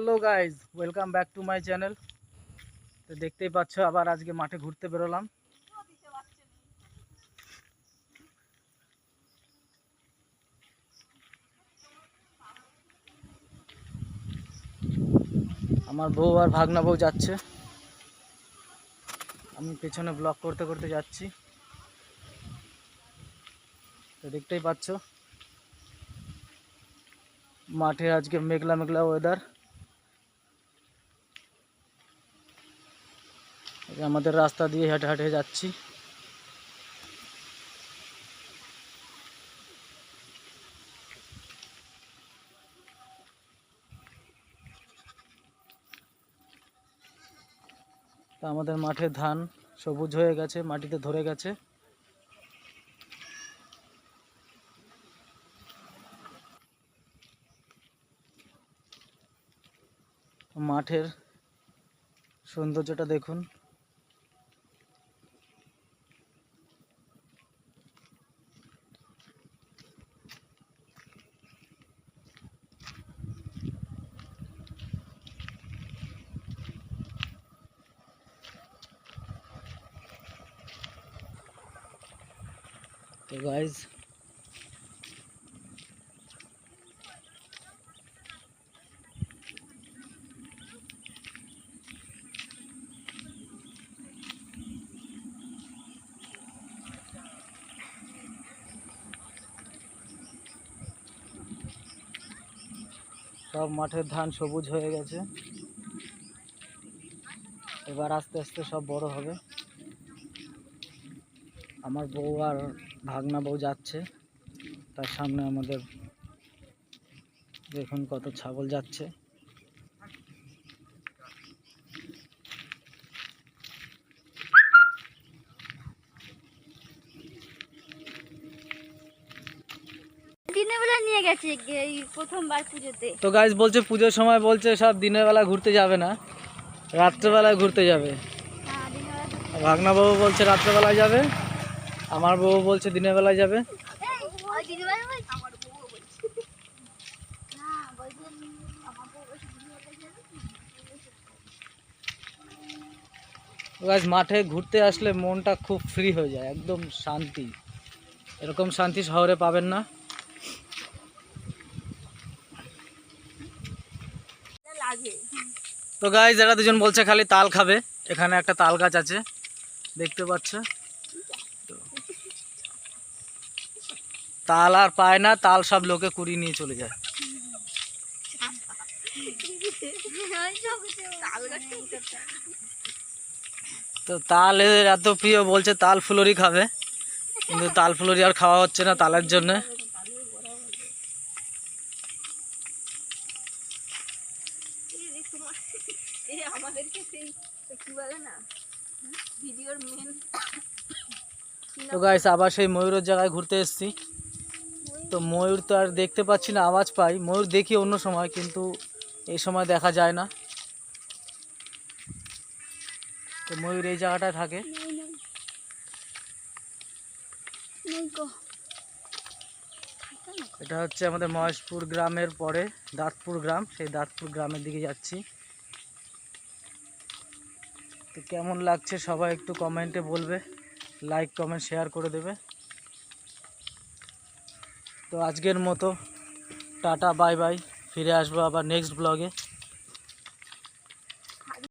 Hello guys, welcome back to my channel. তো দেখতেই পাচ্ছ আবার আজকে মাঠে ঘুরতে বেরোলাম। আমার বউ আর ভাগনা বউ যাচ্ছে, আমি পেছনে ব্লগ করতে করতে যাচ্ছি। তো দেখতেই পাচ্ছ মাঠে আজকে মেঘলা মেঘলা ওয়েদার। আমাদের রাস্তা দিয়ে হেঁটে হেঁটে যাচ্ছি। তা আমাদের মাঠে ধান সবুজ হয়ে গেছে, মাটিতে ধরে গেছে। মাঠের সৌন্দর্যটা দেখুন। তো গাইজ সব মাঠের ধান সবুজ হয়ে গেছে, এবার আস্তে আস্তে সব বড় হবে। আমার বউ আর ভাগনা বউ যাচ্ছে, তার সামনে আমাদের দেখুন কত ছাগল যাচ্ছে। দিনের বেলা নিয়ে গেছে এই প্রথমবার পুজোতে। তো গাইজ বলছে পুজোর সময় বলছে সব দিনের বেলা ঘুরতে যাবে না, রাত্রেবেলায় ঘুরতে যাবে। ভাগনা বউ বলছে রাত্রেবেলায় যাবে, আমার বউ বলছে দিনের বেলায় যাবে। গাইজ মাঠে ঘুরতে আসলে মনটা খুব ফ্রি হয়ে যায়, একদম শান্তি। এরকম শান্তি শহরে পাবেন না। তো গাইজ এরা দুজন বলছে খালি তাল খাবে, এখানে একটা তাল গাছ আছে দেখতে পাচ্ছ। তাল আর পায় না, তাল সব লোকে কুড়িয়ে নিয়ে চলে যায়। তো তাল এদের এত প্রিয়, বলছে তাল ফুলরি খাবে, কিন্তু তাল ফুলরি আর খাওয়া হচ্ছে না তালের জন্য। তো গাইস আবার সেই ময়ূরের জায়গায় ঘুরতে এসেছি। তো ময়ূর তো আর দেখতে পাচ্ছি না, আওয়াজ পাই। ময়ূর দেখি অন্য সময়, কিন্তু এই সময় দেখা যায় না। তো ময়ূর এই জায়গাটায় থাকে। এটা হচ্ছে আমাদের মহেশপুর গ্রামের পরে দাঁতপুর গ্রাম, সেই দাঁতপুর গ্রামের দিকে যাচ্ছি। তো কেমন লাগছে সবাই একটু কমেন্টে বলবে, লাইক কমেন্ট শেয়ার করে দেবে। তো আজকের মতো টাটা বাই বাই, ফিরে আসবো আবার নেক্সট ব্লগে।